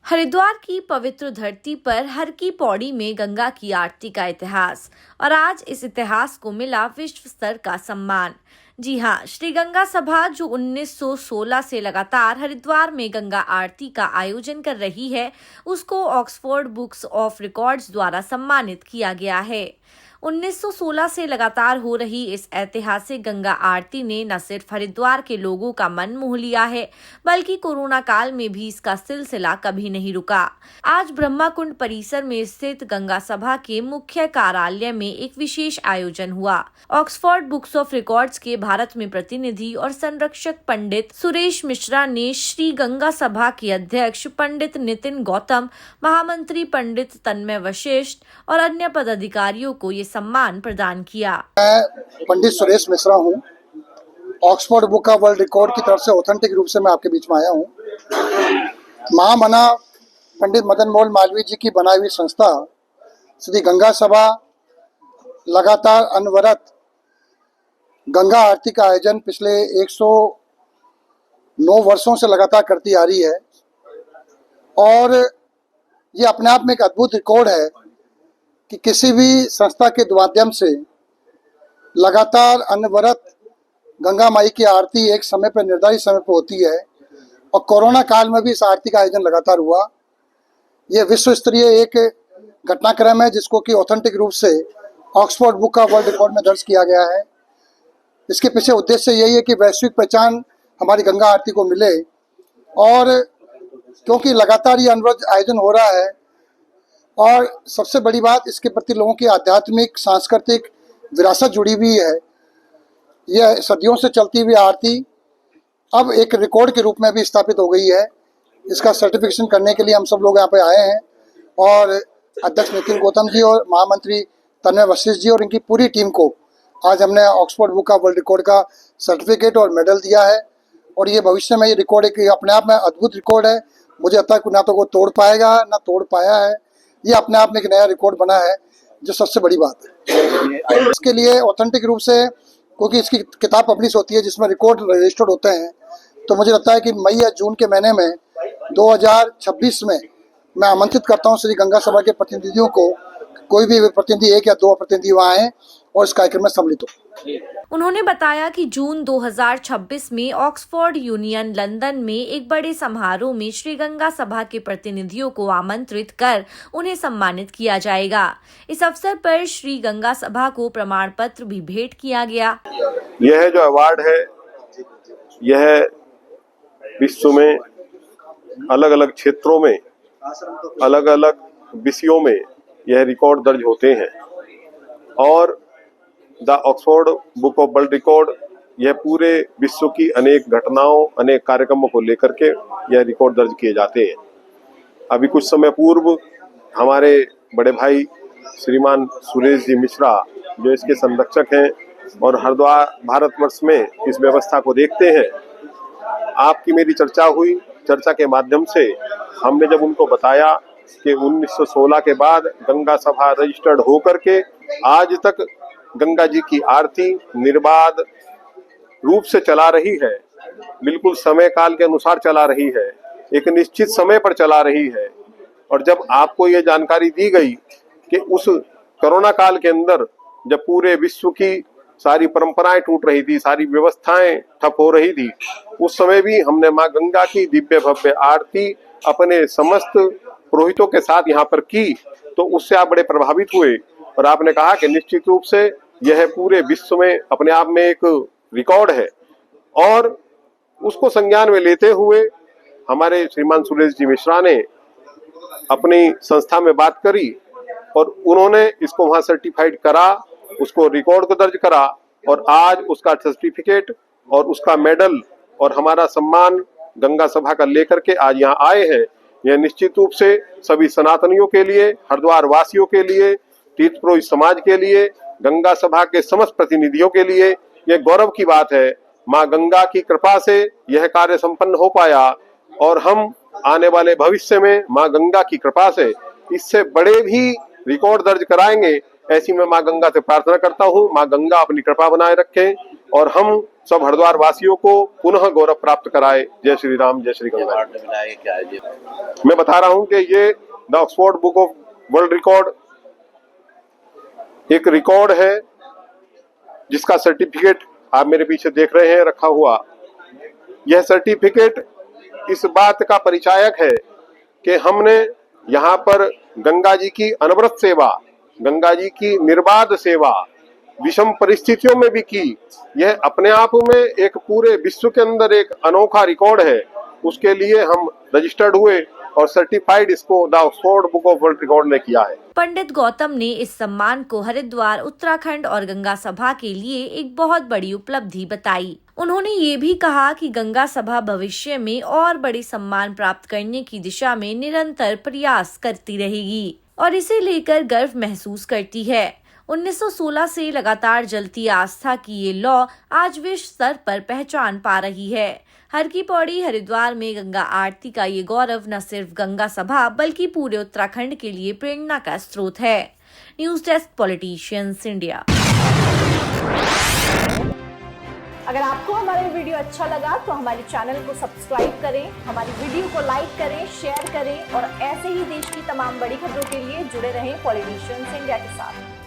हरिद्वार की पवित्र धरती पर हर की पौड़ी में गंगा की आरती का इतिहास और आज इस इतिहास को मिला विश्व स्तर का सम्मान। जी हाँ, श्री गंगा सभा जो 1916 से लगातार हरिद्वार में गंगा आरती का आयोजन कर रही है, उसको ऑक्सफोर्ड बुक्स ऑफ रिकॉर्ड्स द्वारा सम्मानित किया गया है। 1916 से लगातार हो रही इस ऐतिहासिक गंगा आरती ने न सिर्फ हरिद्वार के लोगों का मन मोह लिया है, बल्कि कोरोना काल में भी इसका सिलसिला कभी नहीं रुका। आज ब्रह्मा कुंड परिसर में स्थित गंगा सभा के मुख्य कार्यालय में एक विशेष आयोजन हुआ। ऑक्सफोर्ड बुक्स ऑफ रिकॉर्ड्स के भारत में प्रतिनिधि और संरक्षक पंडित सुरेश मिश्रा ने श्री गंगा सभा के अध्यक्ष पंडित नितिन गौतम, महामंत्री पंडित तन्मय वशिष्ठ और अन्य पदाधिकारियों को ये सम्मान प्रदान किया। मैं पंडित सुरेश मिश्रा हूँ। Oxford book of world record की तरफ से ऑथेंटिक रूप से मैं आपके बीच में आया हूँ। महामना पंडित मदन मोहन मालवीय जी की बनाई हुई संस्था श्री गंगा सभा लगातार अनवरत गंगा आरती का आयोजन पिछले 109 वर्षों से लगातार करती आ रही है और ये अपने आप में एक अद्भुत रिकॉर्ड है कि किसी भी संस्था के माध्यम से लगातार अनवरत गंगा माई की आरती एक समय पर निर्धारित समय पर होती है और कोरोना काल में भी इस आरती का आयोजन लगातार हुआ। यह विश्व स्तरीय एक घटनाक्रम है जिसको कि ऑथेंटिक रूप से Oxford book of world record में दर्ज किया गया है। इसके पीछे उद्देश्य यही है कि वैश्विक पहचान हमारी गंगा आरती को मिले और क्योंकि लगातार ये अनवरत आयोजन हो रहा है और सबसे बड़ी बात इसके प्रति लोगों की आध्यात्मिक सांस्कृतिक विरासत जुड़ी हुई है। यह सदियों से चलती हुई आरती अब एक रिकॉर्ड के रूप में भी स्थापित हो गई है। इसका सर्टिफिकेशन करने के लिए हम सब लोग यहाँ पे आए हैं और अध्यक्ष नितिन गौतम जी और महामंत्री तन्मय वशिष्ठ जी और इनकी पूरी टीम को आज हमने Oxford book of world record का सर्टिफिकेट और मेडल दिया है और ये भविष्य में ये रिकॉर्ड एक अपने आप में अद्भुत रिकॉर्ड है। मुझे अब तक ना तो वो तोड़ पाएगा ना तोड़ पाया है। ये अपने आप में एक नया रिकॉर्ड बना है जो सबसे बड़ी बात है। इसके लिए ऑथेंटिक रूप से क्योंकि इसकी किताब पब्लिश होती है जिसमें रिकॉर्ड रजिस्टर्ड होते हैं, तो मुझे लगता है कि मई या जून के महीने में 2026 में मैं आमंत्रित करता हूं श्री गंगा सभा के प्रतिनिधियों को, कोई भी प्रतिनिधि 1 या 2 प्रतिनिधि वहाँ आए और इस कार्यक्रम में सम्मिलित हो। उन्होंने बताया कि जून 2026 में ऑक्सफोर्ड यूनियन लंदन में एक बड़े समारोह में श्री गंगा सभा के प्रतिनिधियों को आमंत्रित कर उन्हें सम्मानित किया जाएगा। इस अवसर पर श्री गंगा सभा को प्रमाण पत्र भी भेंट किया गया। यह जो अवार्ड है यह विश्व में अलग अलग क्षेत्रों में अलग अलग विषयों में यह रिकॉर्ड दर्ज होते हैं और the Oxford book of world record यह पूरे विश्व की अनेक घटनाओं अनेक कार्यक्रमों को लेकर के यह रिकॉर्ड दर्ज किए जाते हैं। अभी कुछ समय पूर्व हमारे बड़े भाई श्रीमान सुरेश जी मिश्रा जो इसके संरक्षक हैं और हरिद्वार भारतवर्ष में इस व्यवस्था को देखते हैं, आपकी मेरी चर्चा हुई। चर्चा के माध्यम से हमने जब उनको बताया कि 1916 के बाद गंगा सभा रजिस्टर्ड होकर के आज तक गंगा जी की आरती निर्बाध रूप से चला रही है, बिल्कुल समय काल के अनुसार चला रही है, एक निश्चित समय पर चला रही है। और जब आपको ये जानकारी दी गई कि उस कोरोना काल के अंदर जब पूरे विश्व की सारी परंपराएं टूट रही थी, सारी व्यवस्थाएं ठप हो रही थी, उस समय भी हमने माँ गंगा की दिव्य भव्य आरती अपने समस्त पुरोहितों के साथ यहाँ पर की, तो उससे आप बड़े प्रभावित हुए और आपने कहा कि निश्चित रूप से यह पूरे विश्व में अपने आप में एक रिकॉर्ड है। और उसको संज्ञान में लेते हुए हमारे श्रीमान सुरेश जी मिश्रा ने अपनी संस्था में बात करी और उन्होंने इसको वहां सर्टिफाइड करा, उसको रिकॉर्ड को दर्ज करा और आज उसका सर्टिफिकेट और उसका मेडल और हमारा सम्मान गंगा सभा का लेकर के आज यहाँ आए हैं। यह निश्चित रूप से सभी सनातनियों के लिए, हरिद्वार वासियों के लिए, तीर्थ पुरोहित समाज के लिए, गंगा सभा के समस्त प्रतिनिधियों के लिए यह गौरव की बात है। माँ गंगा की कृपा से यह कार्य संपन्न हो पाया और हम आने वाले भविष्य में माँ गंगा की कृपा से इससे बड़े भी रिकॉर्ड दर्ज कराएंगे। ऐसी मैं माँ गंगा से प्रार्थना करता हूँ। माँ गंगा अपनी कृपा बनाए रखें, और हम सब हरिद्वार वासियों को पुनः गौरव प्राप्त कराए। जय श्री राम, जय श्री गंगा। मैं बता रहा हूं कि ये the Oxford book of world record एक रिकॉर्ड है जिसका सर्टिफिकेट आप मेरे पीछे देख रहे हैं रखा हुआ। यह सर्टिफिकेट इस बात का परिचायक है कि हमने यहाँ पर गंगा जी की अनवरत सेवा, गंगा जी की निर्बाध सेवा विषम परिस्थितियों में भी की। यह अपने आप में एक पूरे विश्व के अंदर एक अनोखा रिकॉर्ड है। उसके लिए हम रजिस्टर्ड हुए और सर्टिफाइड इसको the Oxford book of world record ने किया है। पंडित गौतम ने इस सम्मान को हरिद्वार, उत्तराखंड और गंगा सभा के लिए एक बहुत बड़ी उपलब्धि बताई। उन्होंने ये भी कहा कि गंगा सभा भविष्य में और बड़ी सम्मान प्राप्त करने की दिशा में निरंतर प्रयास करती रहेगी और इसे लेकर गर्व महसूस करती है। 1916 से लगातार जलती आस्था की ये लौ आज विश्व स्तर पर पहचान पा रही है। हर की पौड़ी हरिद्वार में गंगा आरती का ये गौरव न सिर्फ गंगा सभा बल्कि पूरे उत्तराखंड के लिए प्रेरणा का स्रोत है। News desk, politicians India. अगर आपको हमारा वीडियो अच्छा लगा तो हमारे चैनल को सब्सक्राइब करें, हमारी वीडियो को लाइक करें, शेयर करें और ऐसे ही देश की तमाम बड़ी खबरों के लिए जुड़े रहें पॉलिटिशियंस इंडिया के साथ।